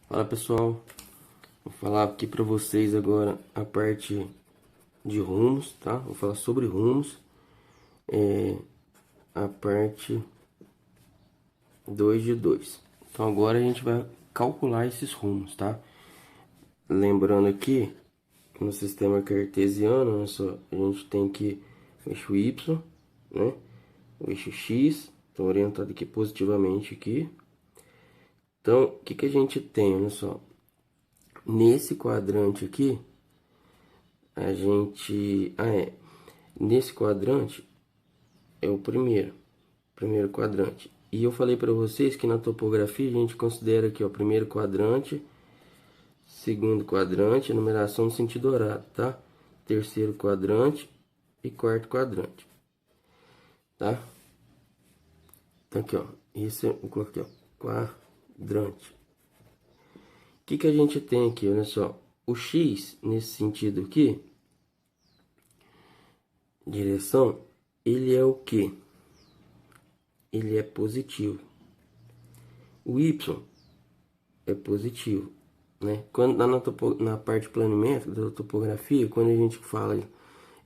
Fala pessoal, vou falar aqui para vocês agora a parte de rumos, tá? Vou falar sobre rumos, a parte 2 de 2. Então agora a gente vai calcular esses rumos, tá? Lembrando aqui, no sistema cartesiano, olha só, a gente tem que o eixo Y, né? O eixo X, estão orientado aqui positivamente aqui. Então, o que que a gente tem, olha só, nesse quadrante aqui, a gente... nesse quadrante é o primeiro quadrante. E eu falei para vocês que na topografia a gente considera aqui, ó, primeiro quadrante, segundo quadrante, numeração no sentido horário, tá? Terceiro quadrante e quarto quadrante, tá? Então aqui, ó, esse eu coloquei, ó, quadrante. O que que a gente tem aqui, olha só, o X nesse sentido aqui, direção, ele é o que? Ele é positivo. O Y é positivo, né? Quando na parte planimétrica da topografia, quando a gente fala,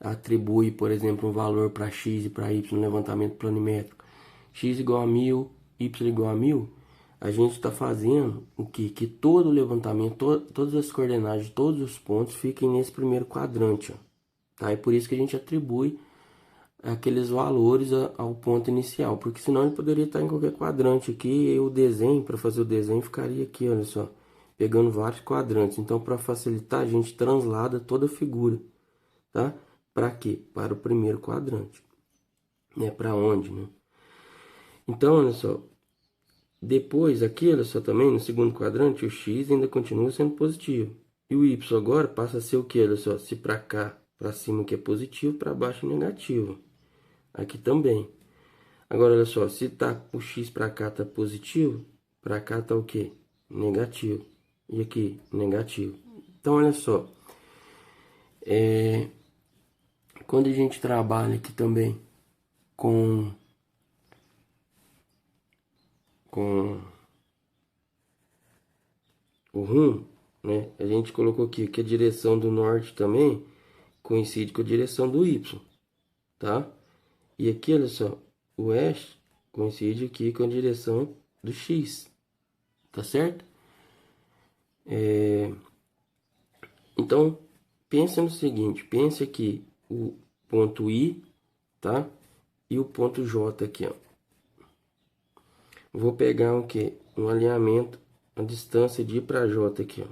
atribui, por exemplo, um valor para x e para y no levantamento planimétrico, x igual a 1000, y igual a 1000, a gente está fazendo o que? Que todo o levantamento, todas as coordenadas de todos os pontos fiquem nesse primeiro quadrante, ó, tá? É por isso que a gente atribui aqueles valores ao ponto inicial, porque senão ele poderia estar em qualquer quadrante aqui, e o desenho, para fazer o desenho, ficaria aqui, olha só, pegando vários quadrantes. Então, para facilitar, a gente translada toda a figura, tá? Para quê? Para o primeiro quadrante, né? Para onde, né? Então, olha só, depois aqui, olha só, também no segundo quadrante, o x ainda continua sendo positivo. E o y agora passa a ser o que? Olha só, se para cá, para cima que é positivo, para baixo é negativo. Aqui também. Agora, olha só, se tá o x para cá tá positivo, para cá tá o quê? Negativo. E aqui, negativo. Então, olha só, quando a gente trabalha aqui também com o rumo, né? A gente colocou aqui que a direção do norte também coincide com a direção do y, tá? E aqui, olha só, o oeste coincide aqui com a direção do x, tá certo? Então, pense no seguinte, pense aqui o ponto I, tá? E o ponto J aqui, ó. Vou pegar o que? Um alinhamento, a distância de I para J aqui, ó.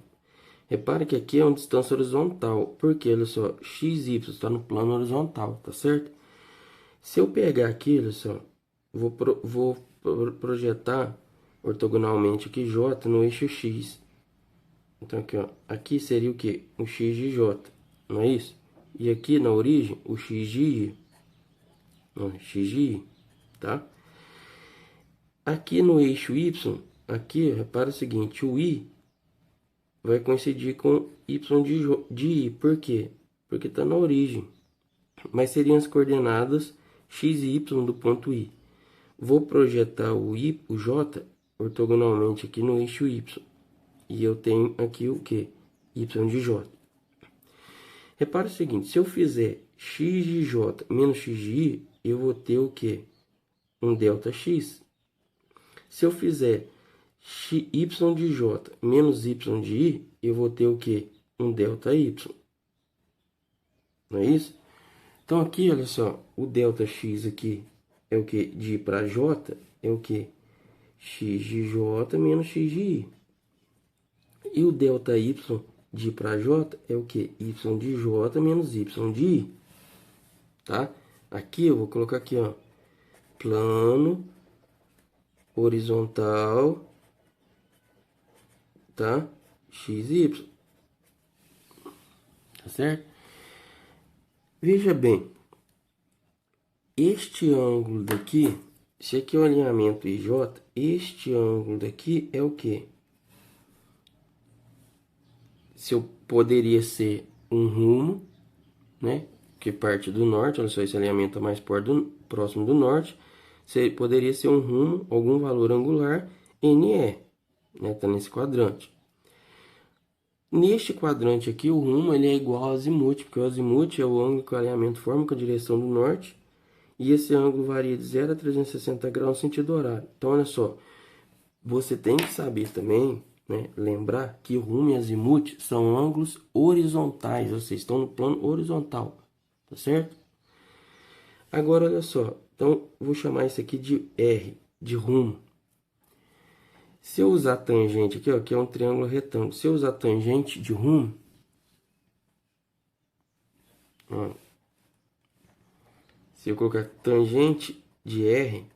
Repare que aqui é uma distância horizontal, porque, olha só, XY está no plano horizontal, tá certo? Se eu pegar aqui, olha só, vou projetar ortogonalmente aqui J no eixo X. Então aqui, ó, aqui seria o que? O x de j, não é isso? E aqui na origem, o x de i, ó, x de i, tá? Aqui no eixo y, aqui, repara o seguinte, o i vai coincidir com y de i, por quê? Porque está na origem, mas seriam as coordenadas x e y do ponto i. Vou projetar o j ortogonalmente aqui no eixo y, e eu tenho aqui o que? Y de j. Repara o seguinte, se eu fizer x de j menos x de i, eu vou ter o que? Um delta x. Se eu fizer y de j menos y de i, eu vou ter o que? Um delta y. Não é isso? Então aqui, olha só, o delta x aqui é o que? De i para j é o que? X de j menos x de i. E o delta y de i para j é o que? Y de j menos y de i. Tá? Aqui eu vou colocar aqui, ó, plano horizontal, tá? XY, tá certo? Veja bem, este ângulo daqui, se aqui é o alinhamento IJ, este ângulo daqui é o que? Se eu poderia ser um rumo, né? Que parte do norte, olha só, esse alinhamento é mais próximo do norte. Poderia ser um rumo, algum valor angular, NE, né? Tá nesse quadrante. Neste quadrante aqui, o rumo ele é igual ao azimuth, porque o azimuth é o ângulo que o alinhamento forma com a direção do norte, e esse ângulo varia de 0 a 360 graus no sentido horário. Então, olha só, você tem que saber também, né, lembrar que rumo e azimuth são ângulos horizontais, ou seja, estão no plano horizontal, tá certo? Agora, olha só, então vou chamar isso aqui de R, de rumo. Se eu usar tangente aqui, ó, que é um triângulo retângulo, se eu usar tangente de rumo, ó, se eu colocar tangente de R,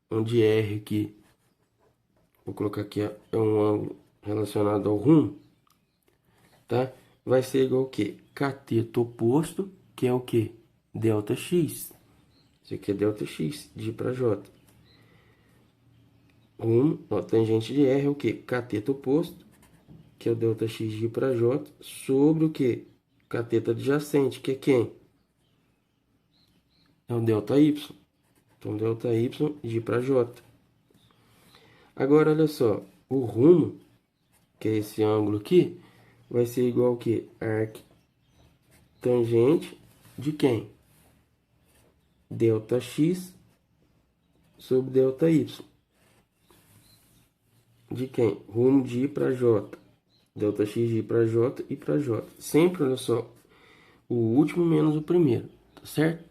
onde R aqui, vou colocar aqui, ó, é um ângulo relacionado ao rumo, tá? Vai ser igual ao quê? Cateto oposto, que é o quê? Delta x. Isso aqui é delta x, de I para J. Rumo, ó, tangente de R é o quê? Cateto oposto, que é o delta x de I para J, sobre o quê? Cateto adjacente, que é quem? É o delta y. Então, delta y de I para J. Agora, olha só, o rumo, que é esse ângulo aqui, vai ser igual ao quê? Arctangente de quem? Delta x sobre delta y. De quem? Rumo de I para J. Delta x de I para J e para J. Sempre, olha só, o último menos o primeiro, tá certo?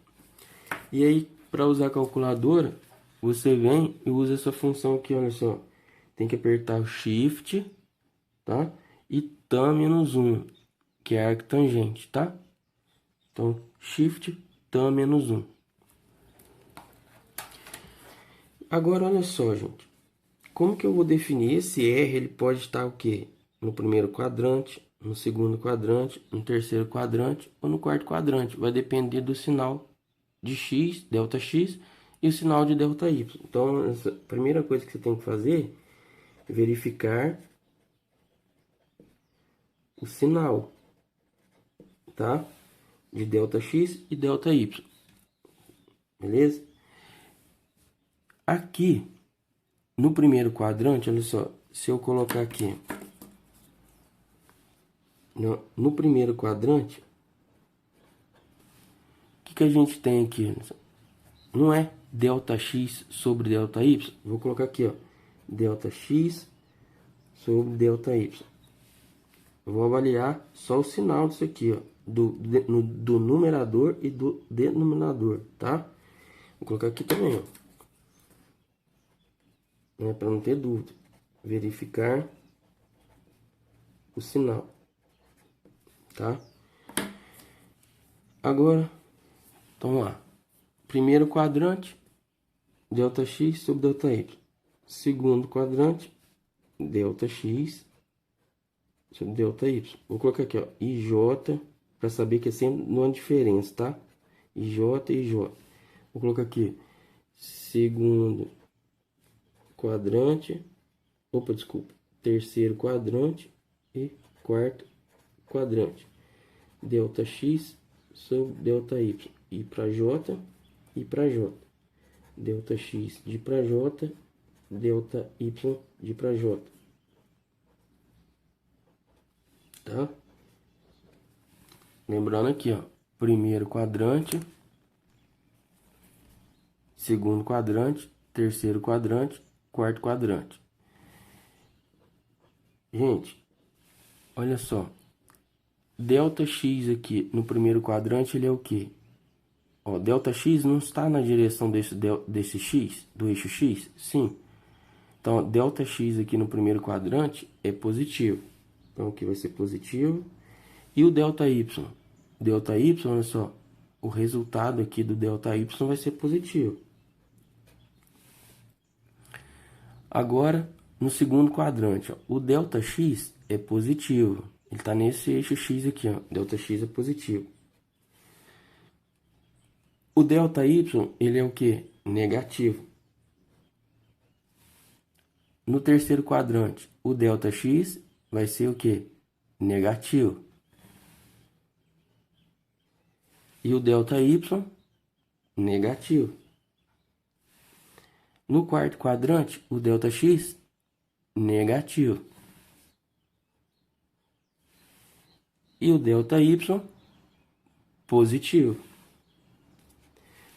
E aí, para usar a calculadora, você vem e usa essa função aqui, olha só. Tem que apertar o Shift, tá? E tan menos 1, que é a arctangente, tá? Então, Shift, tan menos 1. Agora, olha só, gente. Como que eu vou definir esse R? Ele pode estar o quê? No primeiro quadrante, no segundo quadrante, no terceiro quadrante ou no quarto quadrante. Vai depender do sinal de x, delta x, e o sinal de delta y. Então, a primeira coisa que você tem que fazer é verificar o sinal, tá? De delta x e delta y. Beleza? Aqui, no primeiro quadrante, olha só, se eu colocar aqui, no primeiro quadrante, o que a gente tem aqui? Não é delta x sobre delta y? Vou colocar aqui, ó, delta x sobre delta y. Eu vou avaliar só o sinal disso aqui, ó, do numerador e do denominador, tá? Vou colocar aqui também, ó, né, para não ter dúvida. Verificar o sinal, tá? Agora, então vamos lá. Primeiro quadrante, delta x sobre delta y. Segundo quadrante, delta x sobre delta y. Vou colocar aqui, ó, IJ, para saber que é sempre uma diferença, tá? IJ e IJ. Vou colocar aqui, segundo quadrante, opa, desculpa, terceiro quadrante e quarto quadrante. Delta x sobre delta y. I para J, I para J. Delta x de para J, delta y de para J. Tá? Lembrando aqui, ó, primeiro quadrante, segundo quadrante, terceiro quadrante, quarto quadrante. Gente, olha só. Delta x aqui no primeiro quadrante, ele é o quê? Ó, delta x não está na direção desse x, do eixo x? Sim. Então, ó, delta x aqui no primeiro quadrante é positivo. Então, aqui vai ser positivo. E o delta y? Delta y, olha só, o resultado aqui do delta y vai ser positivo. Agora, no segundo quadrante, ó, o delta x é positivo. Ele está nesse eixo x aqui, ó. Delta x é positivo. O delta y, ele é o que? Negativo. No terceiro quadrante, o delta x vai ser o que? Negativo. E o delta y, negativo. No quarto quadrante, o delta x, negativo. e o ΔY positivo.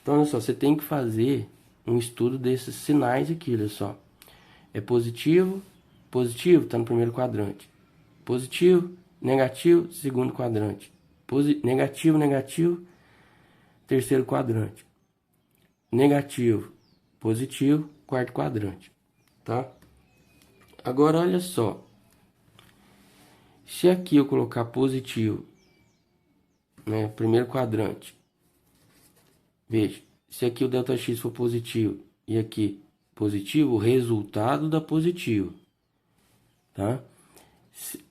Então, olha só, você tem que fazer um estudo desses sinais aqui, olha só. É positivo, positivo, está no primeiro quadrante. Positivo, negativo, segundo quadrante. Negativo, negativo, terceiro quadrante. Negativo, positivo, quarto quadrante, tá? Agora, olha só. Se aqui eu colocar positivo, né, primeiro quadrante, veja, se aqui o ΔX for positivo e aqui positivo, o resultado dá positivo, tá?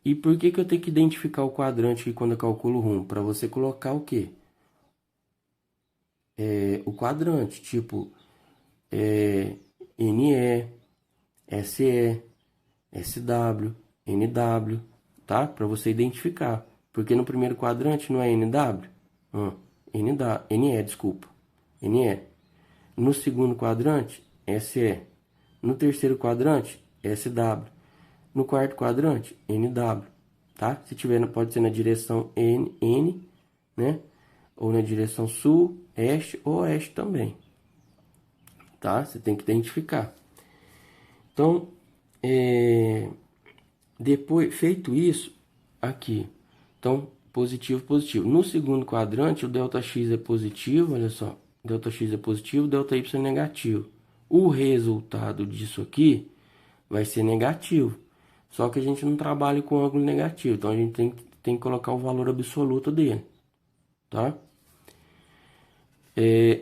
E por que eu tenho que identificar o quadrante aqui quando eu calculo o rumo? Para você colocar o quê? O quadrante, tipo NE, SE, SW, NW, tá? Para você identificar. Porque no primeiro quadrante não é NW? NE, desculpa. NE. No segundo quadrante, SE. No terceiro quadrante, SW. No quarto quadrante, NW, tá? Se tiver, pode ser na direção N, né? Ou na direção sul, este ou oeste também, tá? Você tem que identificar. Então, depois, feito isso, aqui, então, positivo, positivo. No segundo quadrante, o ΔX é positivo, olha só, ΔX é positivo, ΔY é negativo. O resultado disso aqui vai ser negativo. Só que a gente não trabalha com ângulo negativo, então a gente tem que colocar o valor absoluto dele, tá?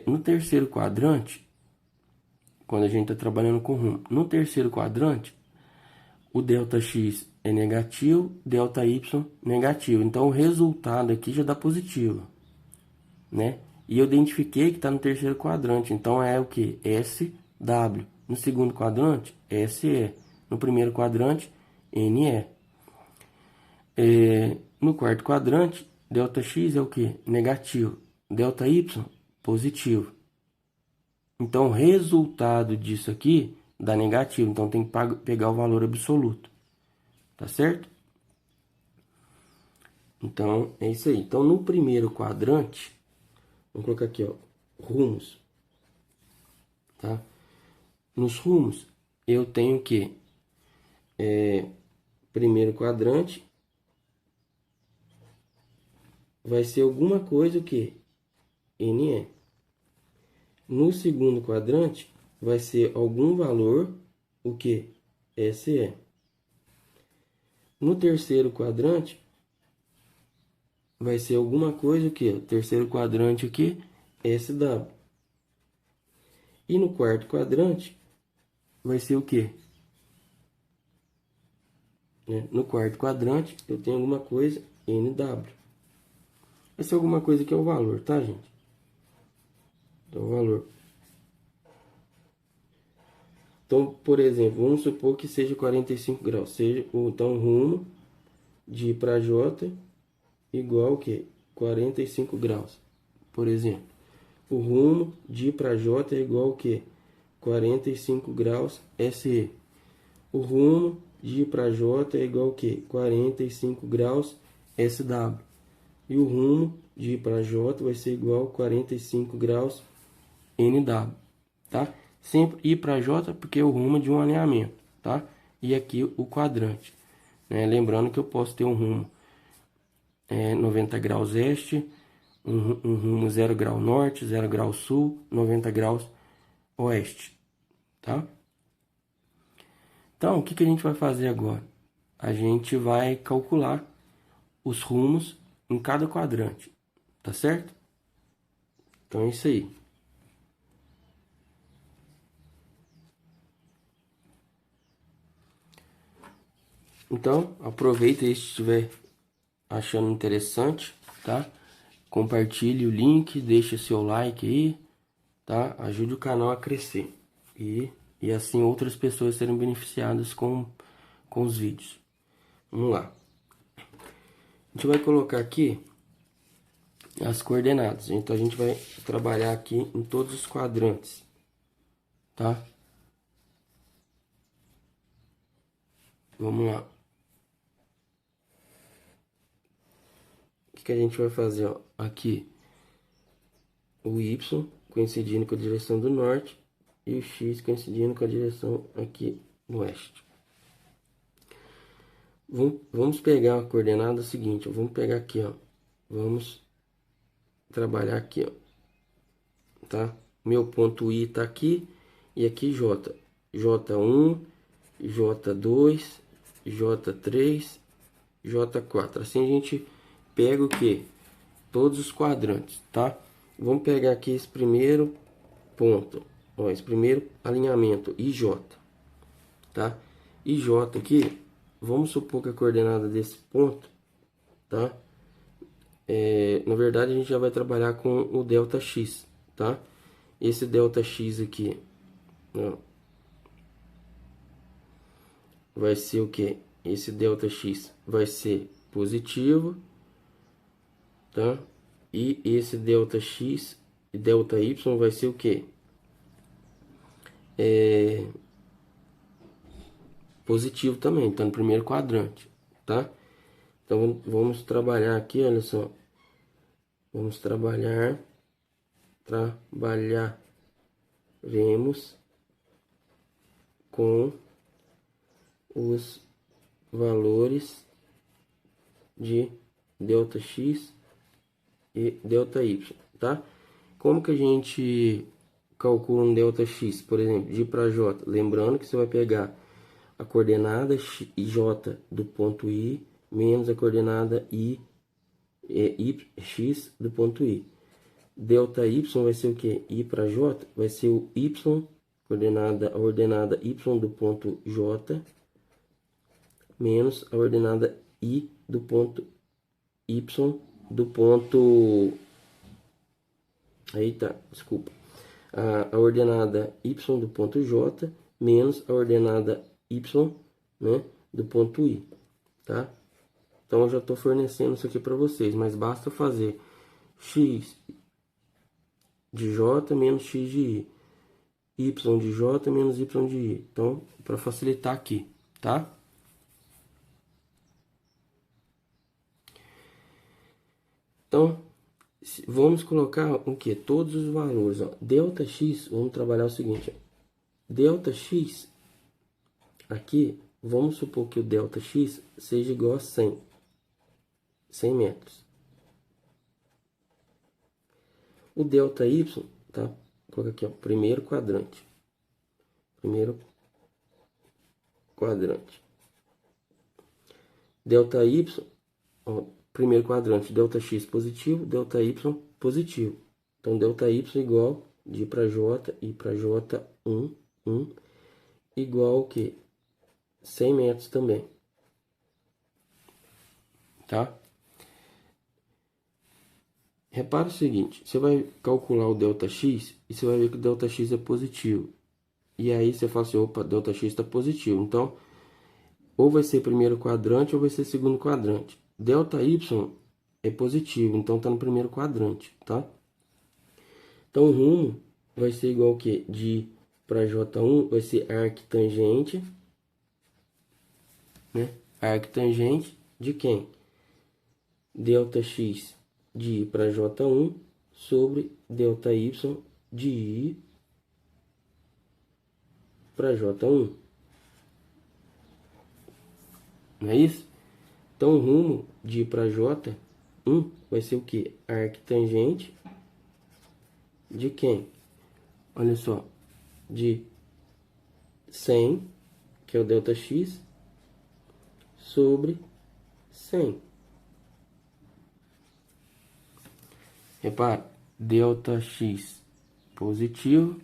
No terceiro quadrante, quando a gente está trabalhando com rumo, no terceiro quadrante, o ΔX é negativo, ΔY negativo. Então o resultado aqui já dá positivo, né? E eu identifiquei que está no terceiro quadrante, então é o que? SW. No segundo quadrante, SE. No primeiro quadrante, NE. No quarto quadrante, ΔX é o que? Negativo. ΔY, positivo. Então, o resultado disso aqui dá negativo. Então, tem que pegar o valor absoluto. Tá certo? Então, é isso aí. Então, no primeiro quadrante, vamos colocar aqui, ó, rumos. Tá? Nos rumos, eu tenho que primeiro quadrante vai ser alguma coisa o que? NE. No segundo quadrante vai ser algum valor o que? SE. No terceiro quadrante vai ser alguma coisa o que? O terceiro quadrante aqui, SW. E no quarto quadrante vai ser o que? No quarto quadrante eu tenho alguma coisa NW. Vai ser alguma coisa que é o valor, tá, gente? Então, o valor. Então, por exemplo, vamos supor que seja 45 graus. Seja, então, rumo de I para J igual o quê? 45 graus. Por exemplo, o rumo de I para J é igual o quê? 45 graus SE. O rumo de I para J é igual o quê? 45 graus SW. E o rumo de I para J vai ser igual a 45 graus NW, tá? Sempre I para J porque é o rumo de um alinhamento, tá? E aqui o quadrante, né? Lembrando que eu posso ter um rumo 90 graus este, um rumo 0 grau norte, 0 grau sul, 90 graus oeste, tá? Então, o que a gente vai fazer agora? A gente vai calcular os rumos em cada quadrante, tá certo? Então é isso aí. Então, aproveita aí se estiver achando interessante, tá? Compartilhe o link, deixa seu like aí, tá? Ajude o canal a crescer e assim outras pessoas serem beneficiadas com os vídeos. Vamos lá. A gente vai colocar aqui as coordenadas. Então a gente vai trabalhar aqui em todos os quadrantes, tá? Vamos lá. que a gente vai fazer, ó? Aqui, o Y coincidindo com a direção do norte e o X coincidindo com a direção aqui no oeste. Vamos pegar a coordenada seguinte, ó. Vamos pegar aqui, ó. Vamos trabalhar aqui, ó. Tá? Meu ponto I tá aqui e aqui J. J1, J2, J3, J4. Assim a gente pega o que? Todos os quadrantes, tá? Vamos pegar aqui esse primeiro ponto, ó, esse primeiro alinhamento, IJ, tá? IJ aqui, vamos supor que a coordenada desse ponto, tá? Na verdade, a gente já vai trabalhar com o delta X, tá? Esse delta X aqui, ó, vai ser o que? Esse delta X vai ser positivo, tá? E esse delta X e delta Y vai ser o que? Positivo também, tá no primeiro quadrante, tá? Então vamos trabalhar aqui, olha só. Vamos trabalharemos com os valores de delta X e delta Y, tá? Como que a gente calcula um delta X, por exemplo, de I para J? Lembrando que você vai pegar a coordenada J do ponto I menos a coordenada X do ponto I. Delta Y vai ser o que? I para J vai ser o Y, a ordenada Y do ponto J menos a ordenada I do ponto Y do ponto... Aí tá, desculpa. A ordenada Y do ponto J menos a ordenada Y, né, do ponto I, tá? Então eu já estou fornecendo isso aqui para vocês, mas basta fazer X de J menos X de I, Y de J menos Y de I. Então, para facilitar aqui, tá? Então, vamos colocar o que? Todos os valores, ó. Delta X, vamos trabalhar o seguinte, ó. Delta X, aqui, vamos supor que o delta X seja igual a 100 metros. O delta Y, tá? Vou colocar aqui, ó, primeiro quadrante. Delta Y, ó, primeiro quadrante, delta X positivo, delta Y positivo. Então, delta Y igual de I para J, I para J1, 1, igual o que? 100 metros também. Tá? Repara o seguinte, você vai calcular o delta X e você vai ver que o delta X é positivo. E aí você fala assim, opa, delta X está positivo. Então, ou vai ser primeiro quadrante ou vai ser segundo quadrante. Delta Y é positivo, então está no primeiro quadrante, tá? Então, o rumo vai ser igual ao que? De para J1 vai ser arctangente, né? Arctangente de quem? Delta X de I para J1 sobre delta Y de I para J1. Não é isso? Então, o rumo de I para J1 vai ser o que? Arctangente de quem? Olha só, de 100, que é o delta X, sobre 100. Repara, delta X positivo,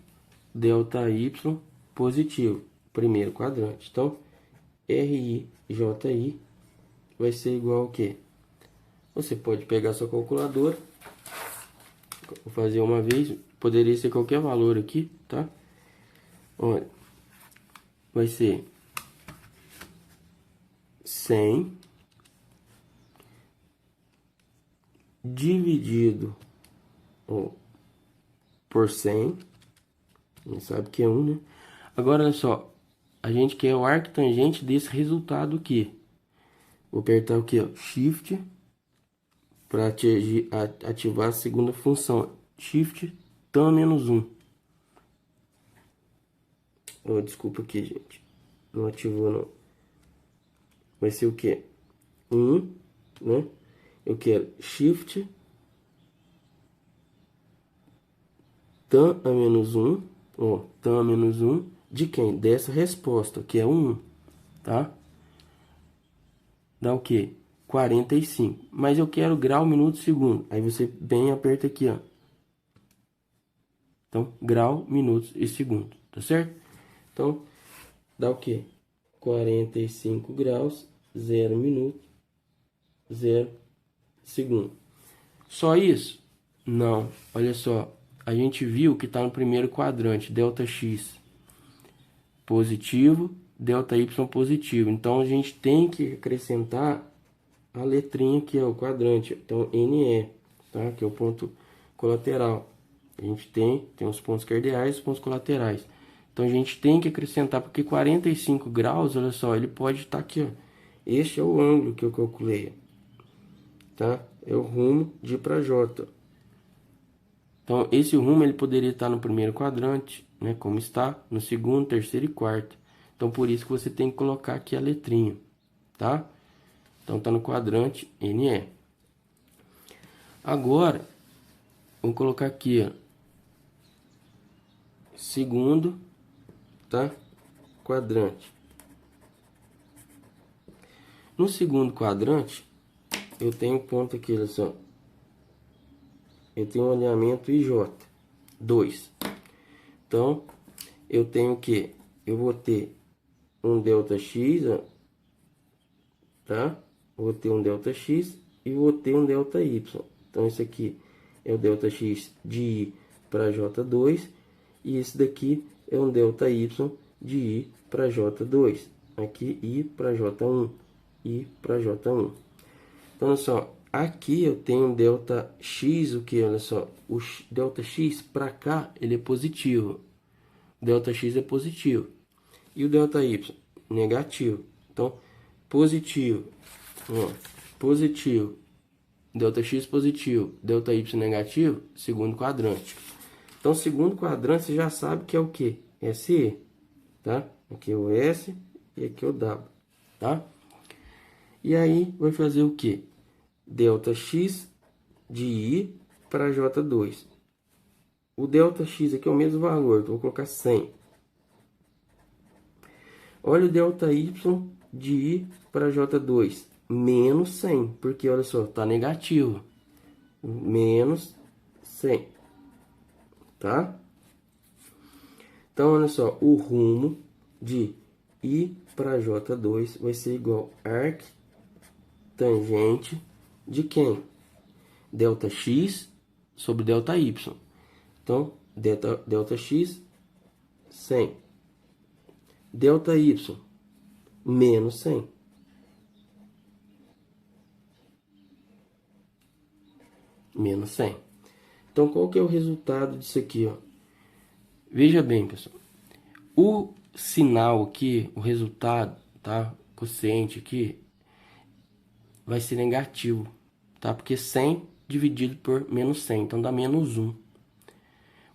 delta Y positivo, primeiro quadrante. Então, RIJI vai ser igual ao quê? Você pode pegar sua calculadora, vou fazer uma vez, poderia ser qualquer valor aqui, tá? Olha, vai ser 100 dividido por 100, a gente sabe que é 1, né? Agora, olha só, a gente quer o arctangente desse resultado aqui. Vou apertar o que? Shift para ativar a segunda função. Shift tan menos 1. Oh, desculpa aqui, gente. Não ativou, não. Vai ser o quê? 1, né? Eu quero Shift tan a menos 1. Ó, tan a menos 1 de quem? Dessa resposta, que é 1, tá? Dá o quê? 45. Mas eu quero grau, minuto, segundo. Aí você bem aperta aqui, ó. Então, grau, minutos e segundo, tá certo? Então, dá o quê? 45 graus, 0 minuto, 0 segundo. Só isso? Não. Olha só. A gente viu que está no primeiro quadrante, ΔX positivo, ΔY positivo. Então, a gente tem que acrescentar a letrinha que é o quadrante. Então, NE, tá? Que é o ponto colateral. A gente tem os pontos cardeais e os pontos colaterais. Então, a gente tem que acrescentar, porque 45 graus, olha só, ele pode estar aqui, ó. Este é o ângulo que eu calculei, tá? É o rumo de I para J. Então, esse rumo ele poderia estar no primeiro quadrante, né? Como está, no segundo, terceiro e quarto. Então, por isso que você tem que colocar aqui a letrinha, tá? Então, tá no quadrante NE. Agora, vou colocar aqui, ó, segundo, tá? Quadrante. No segundo quadrante, eu tenho um ponto aqui, olha só. Eu tenho um alinhamento IJ, 2. Então, eu tenho que eu vou ter um ΔX, ó, tá? Vou ter um ΔX e vou ter um ΔY. Então, esse aqui é o ΔX de I para J2 e esse daqui é um ΔY de I para J2. Aqui I para J1, I para J1. Então, olha só, aqui eu tenho um ΔX, o que? Olha só, o ΔX para cá, ele é positivo. ΔX é positivo. E o ΔY? Negativo. Então, positivo, ó, positivo, ΔX positivo, ΔY negativo, segundo quadrante. Então, segundo quadrante, você já sabe que é o que? SE, tá? Aqui é o S e aqui é o W, tá? E aí, vai fazer o que? ΔX de I para J2. O ΔX aqui é o mesmo valor, então vou colocar 100. Olha o ΔY de I para J2, menos 100, porque olha só, tá negativo. Menos 100, tá? Então, olha só, o rumo de I para J2 vai ser igual arc tangente de quem? ΔX sobre ΔY. Então, ΔX, 100. ΔY, menos 100. Menos 100. Então, qual que é o resultado disso aqui, ó? Veja bem, pessoal. O sinal aqui, o resultado, tá? O quociente aqui vai ser negativo, tá? Porque 100 dividido por menos 100, então dá menos 1.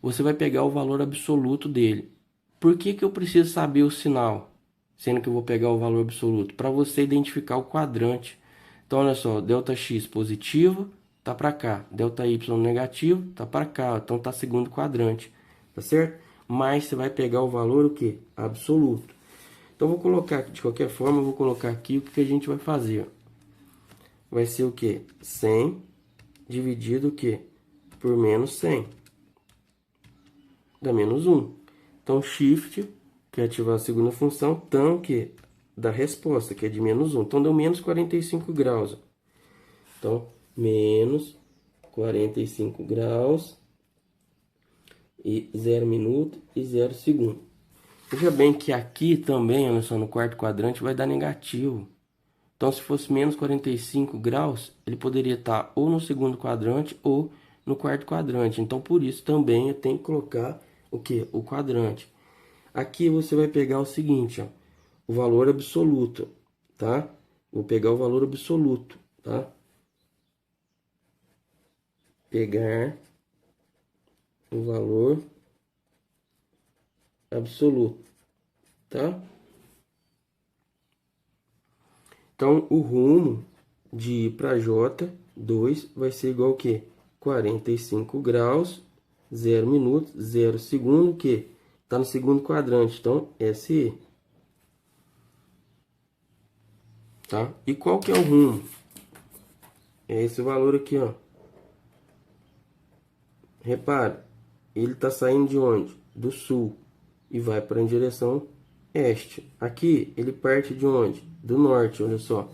Você vai pegar o valor absoluto dele. Por que que eu preciso saber o sinal? Sendo que eu vou pegar o valor absoluto? Para você identificar o quadrante. Então, olha só, ΔX positivo, tá para cá. ΔY negativo, tá para cá. Então, tá segundo quadrante, tá certo? Mas você vai pegar o valor o que? Absoluto. Então, vou colocar, de qualquer forma, eu vou colocar aqui o que a gente vai fazer. Vai ser o que? 100 dividido o que? Por menos 100. Dá menos 1. Então, Shift, que é ativar a segunda função, tan, que da resposta, que é de menos 1. Então, deu menos 45 graus. Então, menos 45 graus e 0 minuto e 0 segundo. Veja bem que aqui também, olha só, no quarto quadrante vai dar negativo. Então, se fosse menos 45 graus, ele poderia estar ou no segundo quadrante ou no quarto quadrante. Então, por isso também eu tenho que colocar o que? O quadrante. Aqui você vai pegar o seguinte, ó, o valor absoluto, tá? Vou pegar o valor absoluto, tá? pegar o valor absoluto, tá? Então, o rumo de I para J2 vai ser igual ao quê? 45 graus, 0 minutos, 0 segundo, que tá no segundo quadrante, então SE. Tá? E qual que é o rumo? É esse valor aqui, ó. Repara, ele tá saindo de onde? Do sul e vai para a direção este. Aqui ele parte de onde? Do norte, olha só.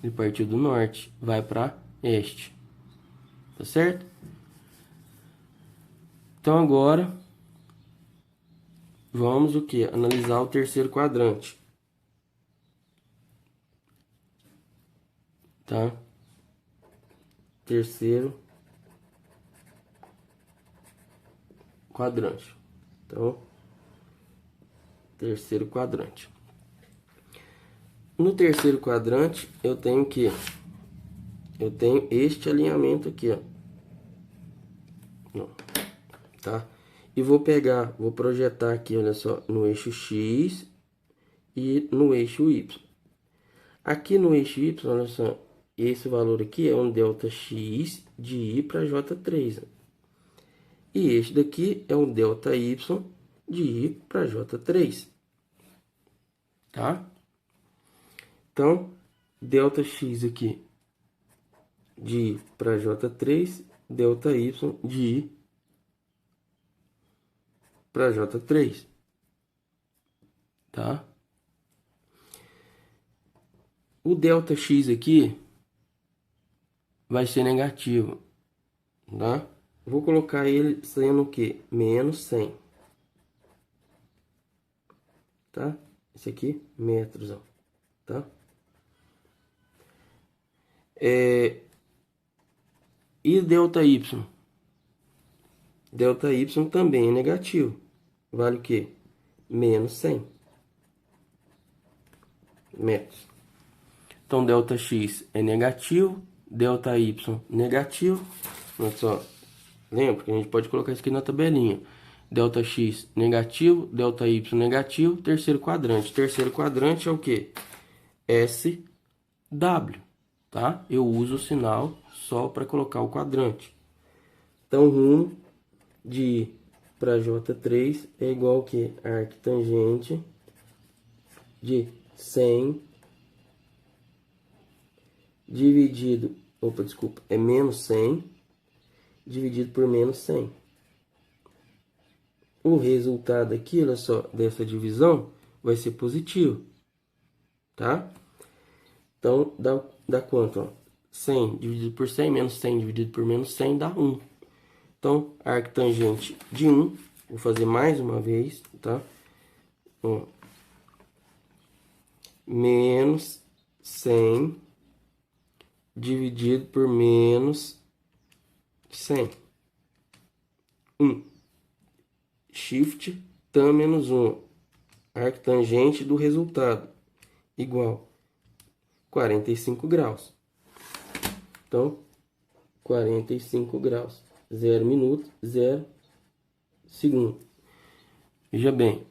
Ele partiu do norte, vai para este. Tá certo? Então agora vamos o que? Analisar o terceiro quadrante. Tá? Terceiro quadrante. Então, terceiro quadrante. No terceiro quadrante, eu tenho que eu tenho este alinhamento aqui, ó. Tá? E vou pegar, vou projetar aqui, olha só, no eixo X e no eixo Y. Aqui no eixo Y, olha só, esse valor aqui é um delta X de I para J3. E este daqui é um delta Y de I para J3. Tá? Então, delta X aqui de I para J3, delta Y de I para J3. Tá? O delta X aqui vai ser negativo, tá? Vou colocar ele sendo o quê? Menos 100. Tá? Esse aqui, metros, ó. Tá? E delta Y? Delta Y também é negativo. Vale o quê? Menos 100 metros. Então, delta X é negativo, delta Y negativo. Olha só, lembra que a gente pode colocar isso aqui na tabelinha. Delta X negativo, delta Y negativo, terceiro quadrante. Terceiro quadrante é o quê? SW, tá? Eu uso o sinal só para colocar o quadrante. Então, rumo de I para J3 é igual ao que? Arctangente de 100 dividido, é menos 100 dividido por menos 100. O resultado aqui, olha só, dessa divisão vai ser positivo, tá? Então, dá quanto? Ó? 100 dividido por 100, menos 100 dividido por menos 100 dá 1. Então, arctangente de 1, vou fazer mais uma vez, tá? Ó, menos 100 dividido por menos 100. 1. Shift tan menos 1. Arctangente do resultado. Igual 45 graus. Então, 45 graus. 0 minuto, 0 segundo. Veja bem.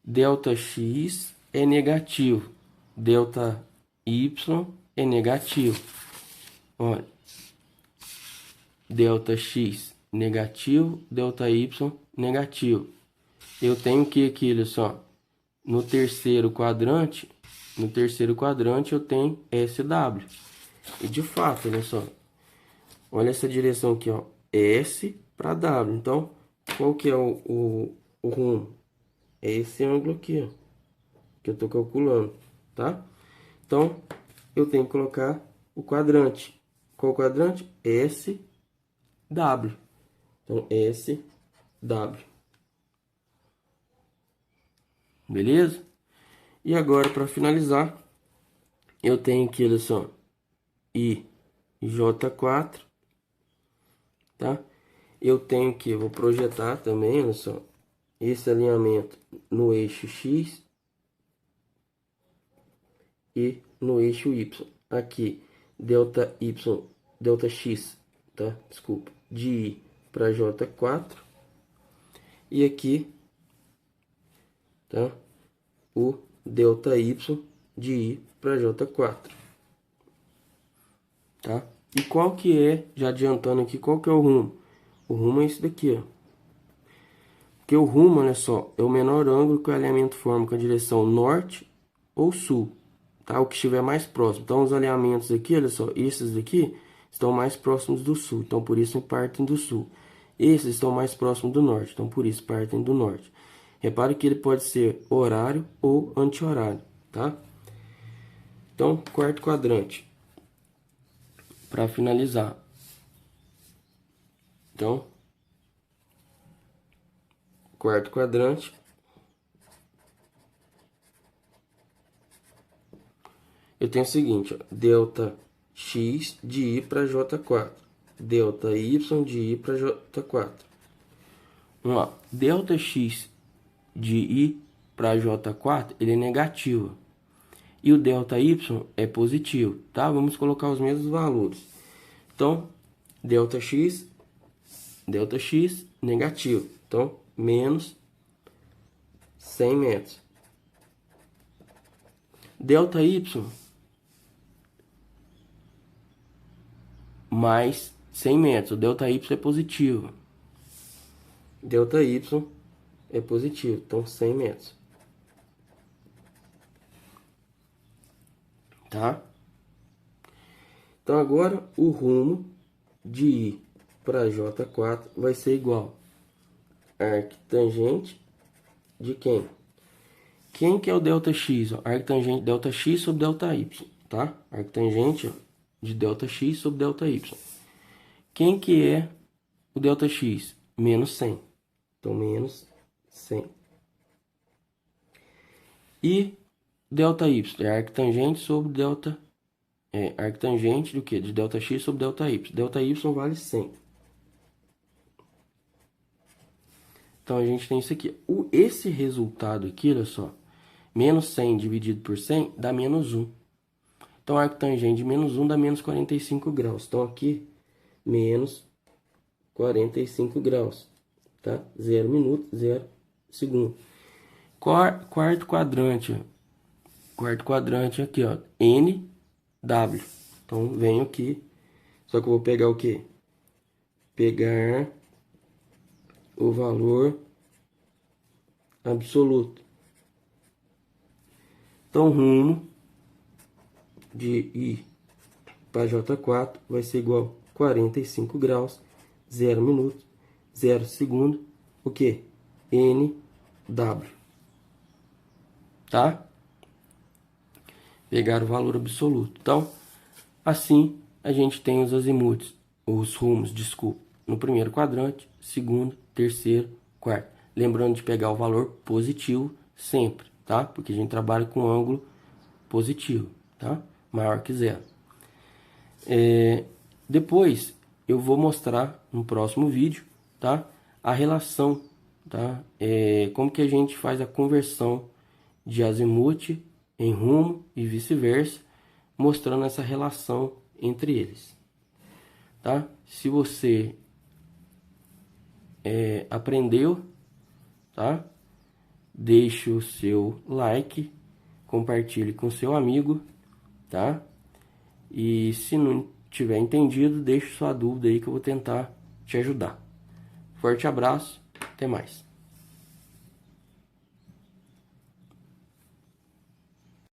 Delta X é negativo. Delta Y é negativo. Olha. Delta X negativo, delta Y negativo. Eu tenho que aqui, olha só, no terceiro quadrante eu tenho SW. E de fato, olha só, olha essa direção aqui, ó, S para W. Então, qual que é o rumo? É esse ângulo aqui, ó, que eu tô calculando, tá? Então, eu tenho que colocar o quadrante. Qual quadrante? SW. Então, SW. Beleza? E agora, para finalizar, eu tenho aqui, olha só, IJ4, tá? Eu tenho que, vou projetar também, olha só, esse alinhamento no eixo X e no eixo Y. Aqui, delta Y, delta X, tá? Desculpa. de I para J4. E aqui, tá? O ΔY de I para J4. Tá? E qual que é, já adiantando aqui, qual que é o rumo? O rumo é esse daqui, ó. Porque o rumo, olha só, é o menor ângulo que o elemento forma com a direção norte ou sul, tá? O que estiver mais próximo. Então, os alinhamentos aqui, olha só, esses daqui estão mais próximos do sul, então por isso partem do sul. Esses estão mais próximos do norte, então por isso partem do norte. Repare que ele pode ser horário ou anti-horário, tá? Então, quarto quadrante. Para finalizar. Então, quarto quadrante. Eu tenho o seguinte, ó, ΔX de I para J4. ΔY de I para J4. Vamos lá. ΔX de I para J4, ele é negativo. E o ΔY é positivo, tá? Vamos colocar os mesmos valores. Então, ΔX negativo. Então, menos 100 metros. ΔY mais 100 metros. O ΔY é positivo. ΔY é positivo. Então, 100 metros. Tá? Então, agora o rumo de I para J4 vai ser igual a arctangente de quem? Quem que é o ΔX? Ó? Arctangente ΔX sobre ΔY, tá? Arctangente de ΔX sobre ΔY. Quem que é o ΔX? Menos 100. Então, menos 100. E ΔY é arctangente sobre delta... É arctangente do que? De ΔX sobre ΔY. ΔY vale 100. Então, a gente tem isso aqui. Esse resultado aqui, olha só. Menos 100 dividido por 100 dá menos 1. Então, a arctangente de menos 1 dá menos 45 graus. Então, aqui, menos 45 graus. Tá? 0 minuto, 0 segundo. Quarto quadrante. Quarto quadrante aqui, ó. NW. Então, venho aqui. Só que eu vou pegar o quê? Pegar o valor absoluto. Então, rumo de I para J4 vai ser igual a 45 graus, 0 minuto, 0 segundo, o que? NW. Tá? Pegar o valor absoluto. Então, assim, a gente tem os azimuts, os rumos, desculpa, no primeiro quadrante, segundo, terceiro, quarto. Lembrando de pegar o valor positivo sempre, tá? Porque a gente trabalha com ângulo positivo, tá? Maior que zero. Depois eu vou mostrar no próximo vídeo, tá? A relação, tá? Como que a gente faz a conversão de azimuth em rumo e vice-versa, mostrando essa relação entre eles, tá? Se você aprendeu, tá? Deixe o seu like, compartilhe com seu amigo, tá? E se não tiver entendido, deixe sua dúvida aí que eu vou tentar te ajudar. Forte abraço, até mais.